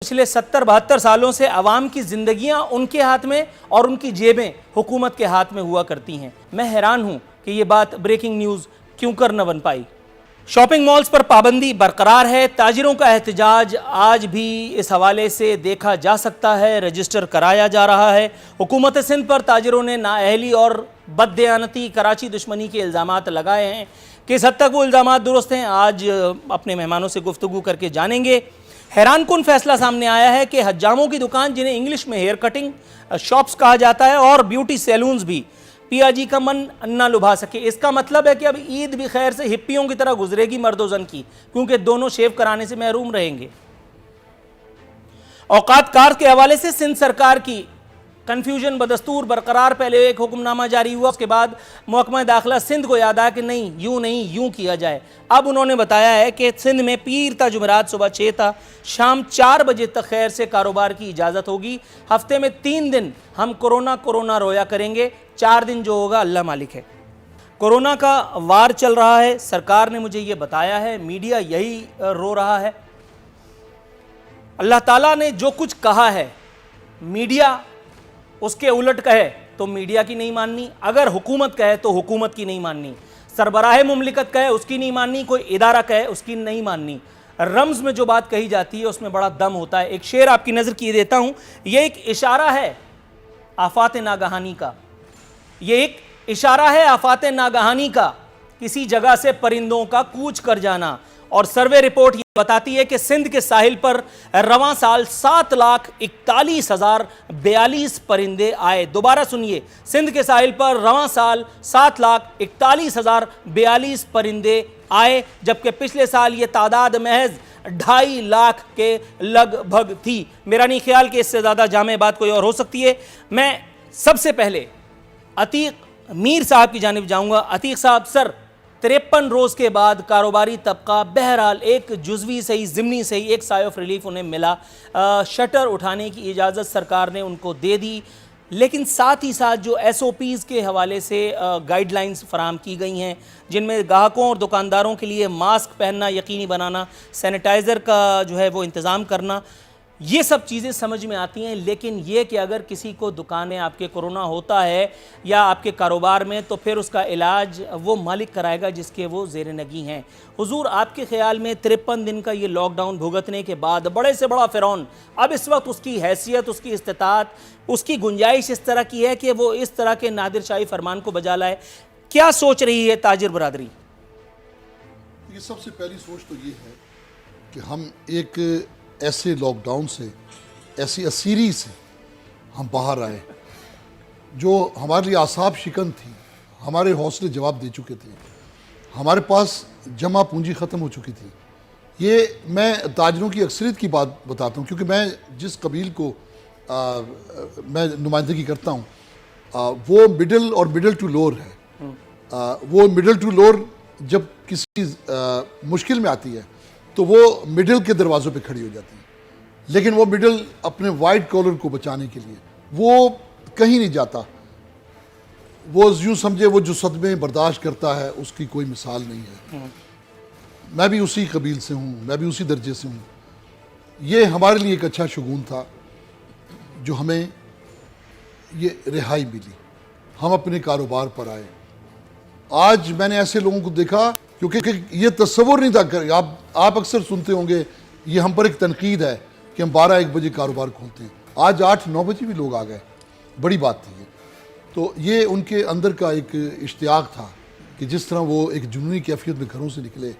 पिछले 70-72 सालों से अवाम की जिंदगियां उनके हाथ में और उनकी जेबें हुकूमत के हाथ में हुआ करती हैं। मैं हैरान हूं कि ये बात ब्रेकिंग न्यूज़ क्यों कर न बन पाई। शॉपिंग मॉल्स पर पाबंदी बरकरार है। ताजिरों का एहतजाज आज भी इस हवाले से देखा जा सकता है, रजिस्टर कराया जा रहा है। हुकूमत सिंध पर ताजिरों ने नाअहली और बददयानती, कराची दुश्मनी के इल्ज़ामात लगाए हैं। किस हद तक वो इल्ज़ामात दुरुस्त हैं, आज अपने मेहमानों से गुफ्तगू करके जानेंगे। हैरानकुन फैसला सामने आया है कि हज्जामों की दुकान, जिन्हें इंग्लिश में हेयर कटिंग शॉप्स कहा जाता है, और ब्यूटी सैलून्स भी पियाजी का मन न लुभा सके। इसका मतलब है कि अब ईद भी खैर से हिप्पियों की तरह गुजरेगी मर्दोजन की, क्योंकि दोनों शेव कराने से महरूम रहेंगे। औकात कार के हवाले से सिंध सरकार की कन्फ्यूजन बदस्तूर बरकरार। पहले एक हुक्मनामा जारी हुआ, उसके बाद महकमा दाखिला सिंध को याद आया कि नहीं यूं किया जाए। अब उन्होंने बताया है कि सिंध में पीर था जुमेरात सुबह 6 था, शाम 4 बजे तक खैर से कारोबार की इजाज़त होगी। हफ्ते में 3 दिन हम कोरोना रोया करेंगे, 4 दिन जो होगा अल्लाह मालिक है। कोरोना का वार चल रहा है, सरकार ने मुझे ये बताया है, मीडिया यही रो रहा है। अल्लाह ताला ने जो कुछ कहा है, मीडिया उसके उलट कहे तो मीडिया की नहीं माननी, अगर हुकूमत कहे तो हुकूमत की नहीं माननी, सरबराह मुमलिकत कहे उसकी नहीं माननी, कोई इदारा कहे उसकी नहीं माननी। रम्ज़ में जो बात कही जाती है उसमें बड़ा दम होता है। एक शेर आपकी नज़र किए देता हूँ, यह एक इशारा है आफात नागहानी का, ये एक इशारा है आफात नागहानी का, किसी जगह से परिंदों का कूच कर जाना। और सर्वे रिपोर्ट ये बताती है कि सिंध के साहिल पर रवां साल 7,41,042 परिंदे आए। दोबारा सुनिए, सिंध के साहिल पर रवां साल 7,41,042 परिंदे आए, जबकि पिछले साल ये तादाद महज 2.5 लाख के लगभग थी। मेरा नहीं ख्याल कि इससे ज़्यादा जामे बात कोई और हो सकती है। मैं सबसे पहले अतीक मीर साहब की जानिब जाऊंगा। अतीक साहब, सर 53 रोज़ के बाद कारोबारी तबका बहरहाल एक जुज़वी सही, ज़िमनी सही, एक साय ऑफ रिलीफ उन्हें मिला। शटर उठाने की इजाज़त सरकार ने उनको दे दी, लेकिन साथ ही साथ जो SOPs के हवाले से गाइडलाइंस फराम की गई हैं, जिनमें ग्राहकों और दुकानदारों के लिए मास्क पहनना यकीनी बनाना, सैनिटाइज़र का जो है वो इंतज़ाम करना, ये सब चीज़ें समझ में आती हैं। लेकिन ये कि अगर किसी को दुकानें आपके कोरोना होता है या आपके कारोबार में, तो फिर उसका इलाज वो मालिक कराएगा जिसके वो ज़ेर नगी हैं। हुजूर, आपके ख्याल में 53 दिन का ये लॉकडाउन भुगतने के बाद बड़े से बड़ा फ़िरौन, अब इस वक्त उसकी हैसियत, उसकी इस्तिताअत, उसकी गुंजाइश इस तरह की है कि वो इस तरह के नादिर शाही फरमान को बजा लाए, क्या सोच रही है ताजिर बरादरी? ये सबसे पहली सोच तो ये है कि हम एक ऐसे लॉकडाउन से, ऐसी असीरी से हम बाहर आए जो हमारे लिए आसाब शिकन थी। हमारे हौसले जवाब दे चुके थे, हमारे पास जमा पूंजी ख़त्म हो चुकी थी। ये मैं ताजरों की अक्सरियत की बात बताता हूँ, क्योंकि मैं जिस कबील को मैं नुमाइंदगी करता हूँ वो मिडिल और मिडिल टू लोअर है। वो मिडिल टू लोअर जब किसी मुश्किल में आती है तो वो मिडिल के दरवाज़ों पे खड़ी हो जाती है, लेकिन वो मिडिल अपने वाइट कॉलर को बचाने के लिए वो कहीं नहीं जाता। वो यूँ समझे वो जो सदमे बर्दाश्त करता है उसकी कोई मिसाल नहीं है। मैं भी उसी कबील से हूँ, मैं भी उसी दर्जे से हूँ। ये हमारे लिए एक अच्छा शगुन था जो हमें ये रिहाई मिली, हम अपने कारोबार पर आए। आज मैंने ऐसे लोगों को देखा, क्योंकि ये तस्वुर नहीं था कर, आप अक्सर सुनते होंगे ये हम पर एक तनकीद है कि हम 12-1 बजे कारोबार खोलते हैं। आज 8-9 बजे भी लोग आ गए, बड़ी बात थी ये। तो ये उनके अंदर का एक इश्तियाक था कि जिस तरह वो एक जुनूनी कैफियत में घरों से निकले,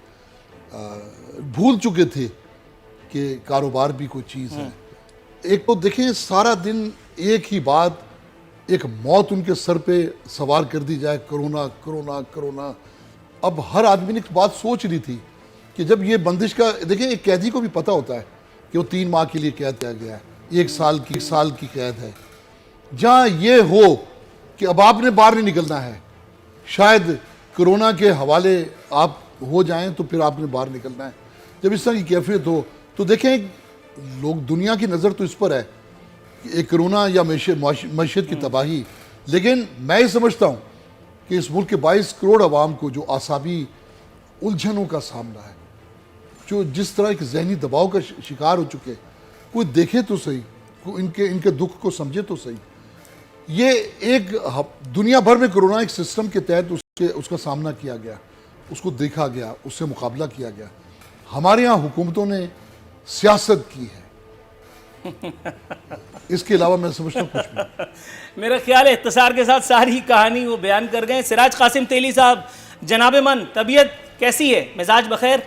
भूल चुके थे कि कारोबार भी कोई चीज़ है। एक तो देखें, सारा दिन एक ही बात, एक मौत उनके सर पे सवार कर दी जाए, कोरोना कोरोना कोरोना। अब हर आदमी ने एक बात सोच ली थी कि जब ये बंदिश का, देखें एक कैदी को भी पता होता है कि वो 3 माह के लिए कैद किया गया है, 1 साल की कैद है। जहाँ ये हो कि अब आपने बाहर नहीं निकलना है, शायद कोरोना के हवाले आप हो जाएं तो फिर आपने बाहर निकलना है, जब इस तरह की कैफियत हो तो देखें लोग, दुनिया की नज़र तो इस पर है कि एक कोरोना या मैशियत की तबाही। लेकिन मैं ये समझता हूँ कि इस मुल्क के 22 करोड़ आवाम को जो आसाबी उलझनों का सामना है, जो जिस तरह के जहनी दबाव का शिकार हो चुके, कोई देखे तो सही, कोई इनके दुख को समझे तो सही। ये एक दुनिया भर में कोरोना एक सिस्टम के तहत उसका सामना किया गया, उसको देखा गया, उससे मुकाबला किया गया। हमारे यहाँ हुकूमतों ने सियासत की है, इसके अलावा मैं समझता हूँ कुछ भी। मेरा ख्याल है इख्तिसार के साथ सारी कहानी वो बयान कर गए। सिराज कासिम तेली साहब, जनाबे मन, तबीयत कैसी है, मिजाज बखैर?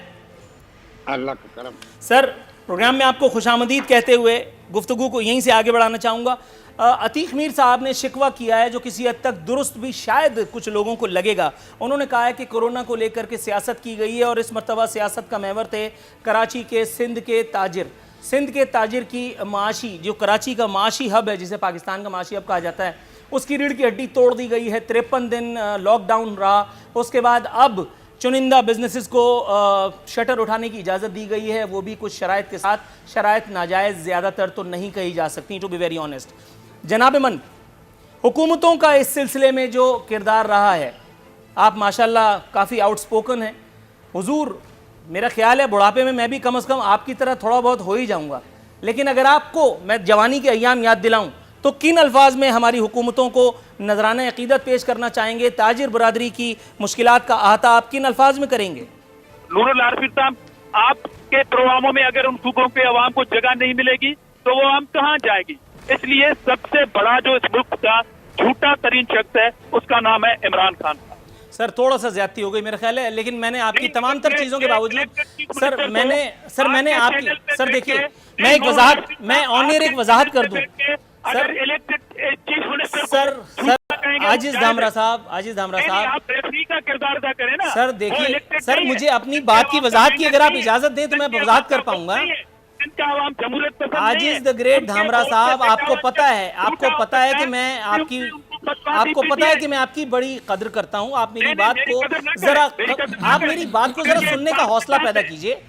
अल्लाह का करम। सर, प्रोग्राम में आपको खुशामदीद कहते हुए गुफ्तगू को यहीं से आगे बढ़ाना चाहूँगा। अतीक मीर साहब ने शिकवा किया है, जो किसी हद तक दुरुस्त भी शायद कुछ लोगों को लगेगा। उन्होंने कहा है कि कोरोना को लेकर के सियासत की गई है और इस मरतबा सियासत का महवर थे कराची के सिंध के ताजिर। सिंध के ताजिर की माशी, जो कराची का माशी हब है, जिसे पाकिस्तान का माशी हब कहा जाता है, उसकी रीढ़ की हड्डी तोड़ दी गई है। 53 दिन लॉकडाउन रहा। उसके बाद अब चुनिंदा बिजनेसेस को शटर उठाने की इजाज़त दी गई है, वो भी कुछ शराइत के साथ। शराइत नाजायज़ ज़्यादातर तो नहीं कही जा सकती, टू बी वेरी ऑनेस्ट। जनाब मन, हुकूमतों का इस सिलसिले में जो किरदार रहा है, आप माशाल्लाह काफ़ी आउटस्पोकन हैं हुजूर। मेरा ख्याल है बुढ़ापे में मैं भी कम से कम आपकी तरह थोड़ा बहुत हो ही जाऊंगा, लेकिन अगर आपको मैं जवानी के अय्याम याद दिलाऊं तो किन अल्फाज में हमारी हुकूमतों को नजराना अकीदत पेश करना चाहेंगे? ताजिर बरादरी की मुश्किलात का अहाता आप किन अल्फाज में करेंगे? नूरुल आरफी साहब, आपके प्रोग्रामों में अगर उन सूबों के अवाम को जगह नहीं मिलेगी तो वो आम कहाँ जाएगी? इसलिए सबसे बड़ा जो इस मुल्क का झूठा तरीन शख्स है उसका नाम है इमरान खान। सर, थोड़ा सा ज्यादती हो गई मेरा ख्याल है, लेकिन मैंने आपकी तमाम तर चीजों के बावजूद मैंने आपकी सर देखिए, मैं ऑन एयर एक वजाहत कर दूं सर आजिज धामरा साहब आप रेफरी का किरदार अदा करें ना सर। देखिए सर, मुझे अपनी बात की वजाहत की अगर आप इजाजत दें तो मैं वजाहत कर पाऊंगा। आजिज द ग्रेट धामरा साहब, आपको पता है कि मैं आपकी बड़ी कदर करता हूं। आप मेरी बात को जरा सुनने का हौसला पैदा कीजिए।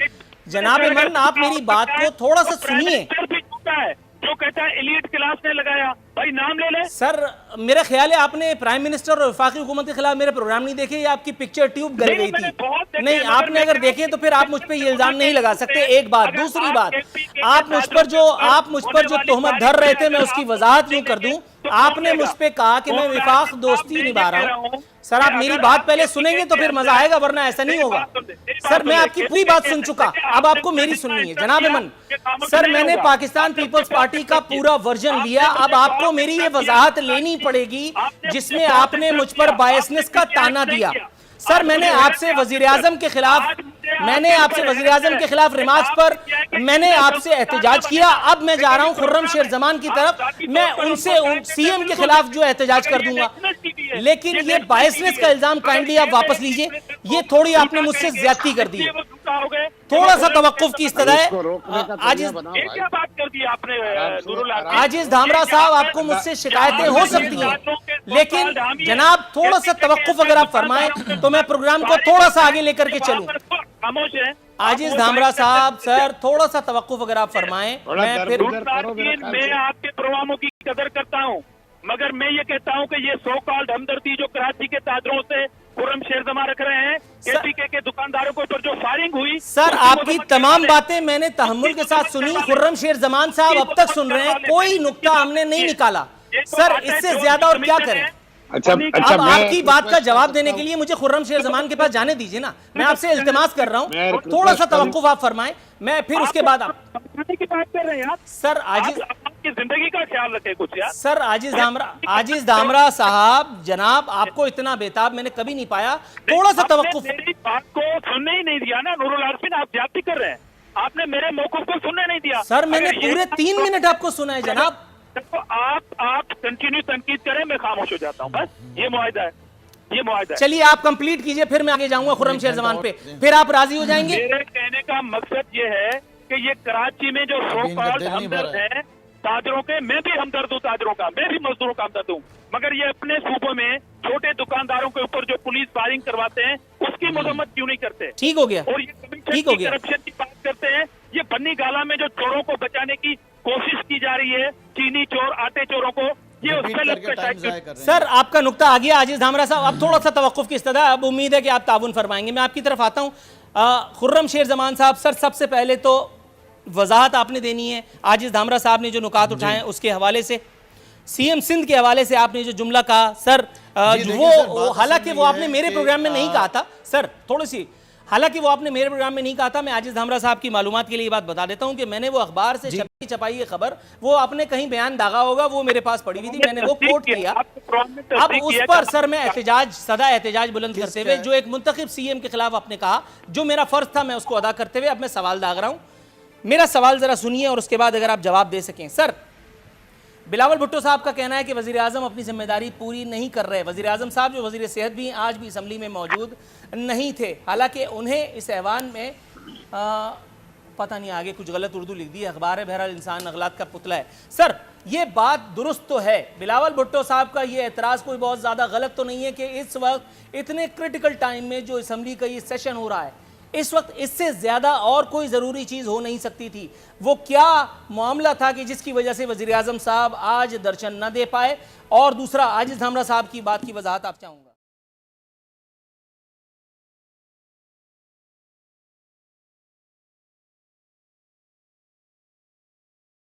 जनाब मन, आप मेरी बात को थोड़ा सा सुनिए। जो कहता है एलीट क्लास ने लगाया, भाई नाम ले ले। सर, मेरा ख्याल है आपने प्राइम मिनिस्टर और वफाकी हुकूमत के खिलाफ मेरे प्रोग्राम नहीं देखे, या आपकी पिक्चर ट्यूब गल गई थी? नहीं, आपने अगर देखे तो फिर आप मुझ पे ये इल्जाम नहीं लगा सकते। एक बात। दूसरी बात, आप मुझ पर जो तोहमत धर रहे थे, मैं उसकी वजाहत यूं कर दूं। आपने मुझ पे कहा कि मैं विफाक दोस्ती निभा रहा हूं। सर, आप मेरी बात पहले सुनेंगे तो फिर मजा आएगा, वरना ऐसा नहीं होगा। सर, मैं आपकी पूरी बात सुन चुका, अब आपको मेरी सुननी है। जनाब मन, सर, मैंने पाकिस्तान पीपल्स पार्टी का पूरा वर्जन लिया, अब आपको मेरी ये वजाहत लेनी पड़ेगी जिसमें आपने मुझ पर बायसनेस का ताना दिया। सर, मैंने आपसे वजीर आजम के खिलाफ रिमार्क्स पर मैंने आपसे एहतजाज किया। अब मैं जा रहा हूं खुर्रम शेर जमान की तरफ, मैं उनसे सीएम के खिलाफ जो एहतजाज कर दूंगा। लेकिन ये बायसनेस का इल्जाम काइंडली आप वापस लीजिए, ये थोड़ी आपने मुझसे ज्यादती कर दी है। थोड़ा सा तवक्कुफ की इस्तदा है। आजिज धामरा साहब, आपको मुझसे शिकायतें हो सकती हैं, लेकिन जनाब थोड़ा सा तवक्कुफ अगर आप फरमाएं तो मैं प्रोग्राम को थोड़ा सा आगे लेकर के चलूं। आजिज धामरा साहब, सर थोड़ा सा तवक्कुफ अगर आप फरमाएं। मैं आपके प्रोग्रामों की कदर करता हूं, मगर मैं ये कहता हूं कि ये सो कॉल्ड हमदर्दी जो कराची के ताजरों से खुर्रम शेर जमा रख रहे हैं, केपीके के दुकानदारों के ऊपर जो फायरिंग हुई। सर, आपकी तमाम बातें मैंने तहम्मुल के साथ सुनी। खुर्रम शेर जमान साहब अब तक सुन रहे हैं, कोई नुक्ता हमने नहीं निकाला। सर, इससे ज्यादा और क्या करें? अच्छा, अब आपकी बात का जवाब देने के लिए मुझे खुर्रम शेर जमान के पास जाने दीजिए ना। मैं आपसे इल्तिमास कर रहा हूँ, थोड़ा सा तवक्कुफ आप फरमाएं, मैं फिर उसके बाद आप की बात कर रहे हैं आप। सर, आजिज आपकी जिंदगी का ख्याल रखें कुछ यार। सर, आजिज धामरा साहब, जनाब आपको इतना बेताब मैंने कभी नहीं पाया। थोड़ा सा तवक्कुफ। मेरी बात को सुनने ही नहीं दिया ना नूरुल आरफीन, आप ज्यादती कर रहे हैं। आपने मेरे मौक़िफ़ को सुनने नहीं दिया। सर, मैंने पूरे 3 मिनट आपको सुना है जनाब। तो आप कंटिन्यू तनकीद करें, मैं खामोश हो जाता हूँ, बस ये मुआहिदा है। चलिए आप कंप्लीट कीजिए, फिर मैं आगे जाऊंगा खुर्रम शेर जमान पे, फिर आप राजी हो जाएंगे। मेरे कहने का मकसद ये है कि ये कराची में जो सो कॉल्ड हमदर्द है ताजरों के, मैं भी हमदर्द हूँ ताजरों का, मैं भी मजदूरों का हमदर्द हूँ, मगर ये अपने सूबों में छोटे दुकानदारों के ऊपर जो पुलिस फायरिंग करवाते हैं उसकी मजम्मत क्यों नहीं करते? ठीक हो गया, और ये करप्शन की बात करते हैं। ये बन्नी गाला में जो चोरों को बचाने की कोशिश की जा रही है, चीनी चोर, आटे चोरों को, ये सर आपका नुक्ता आ गया आजिज धामरा साहब। अब थोड़ा सा तवक्कुफ की इस्तदा, अब उम्मीद है कि आप ताउन फरमाएंगे। मैं आपकी तरफ आता हूँ। खुर्रम शेर जमान साहब, सर सबसे पहले तो वजाहत आपने देनी है। आजिज धामरा साहब ने जो नुकात उठाए हैं उसके हवाले से, सीएम सिंध के हवाले से आपने जो जुमला कहा सर, हालांकि वो आपने मेरे प्रोग्राम में नहीं कहा था सर, थोड़ी सी, हालांकि वो आपने मेरे प्रोग्राम में नहीं कहा था। मैं आजिज धामरा साहब की मालूमात के लिए बात बता देता हूं कि मैंने वो अखबार से छपाई ये खबर, वो आपने कहीं बयान दागा होगा, वो मेरे पास पड़ी हुई थी, मैंने वो कोट किया। अब उस पर सर मैं एहतजाज, सदा एहतजाज बुलंद करते हुए, जो एक मुंतखब सीएम के खिलाफ आपने कहा, जो मेरा फर्ज था मैं उसको अदा करते हुए अब मैं सवाल दाग रहा हूं। मेरा सवाल जरा सुनिए और उसके बाद अगर आप जवाब दे सकें। सर, बिलावल भुट्टो साहब का कहना है कि वज़ीर आज़म अपनी जिम्मेदारी पूरी नहीं कर रहे। वज़ीर आज़म साहब जो वज़ीर सेहत भी आज भी असम्बली में मौजूद नहीं थे, हालांकि उन्हें इस ऐवान में पता नहीं आगे कुछ गलत उर्दू लिख दी है, अखबार है, बहरहाल इंसान अगलात का पुतला है। सर, ये बात दुरुस्त तो है, बिलावल भुट्टो साहब का ये एतराज़ कोई बहुत ज़्यादा गलत तो नहीं है कि इस वक्त इतने क्रिटिकल टाइम में जो असम्बली का ये सेशन हो रहा है, इस वक्त इससे ज्यादा और कोई जरूरी चीज हो नहीं सकती थी। वो क्या मामला था कि जिसकी वजह से वजीर आजम साहब आज दर्शन न दे पाए? और दूसरा, आजिज धामरा साहब की बात की वजाहत आप चाहूंगा।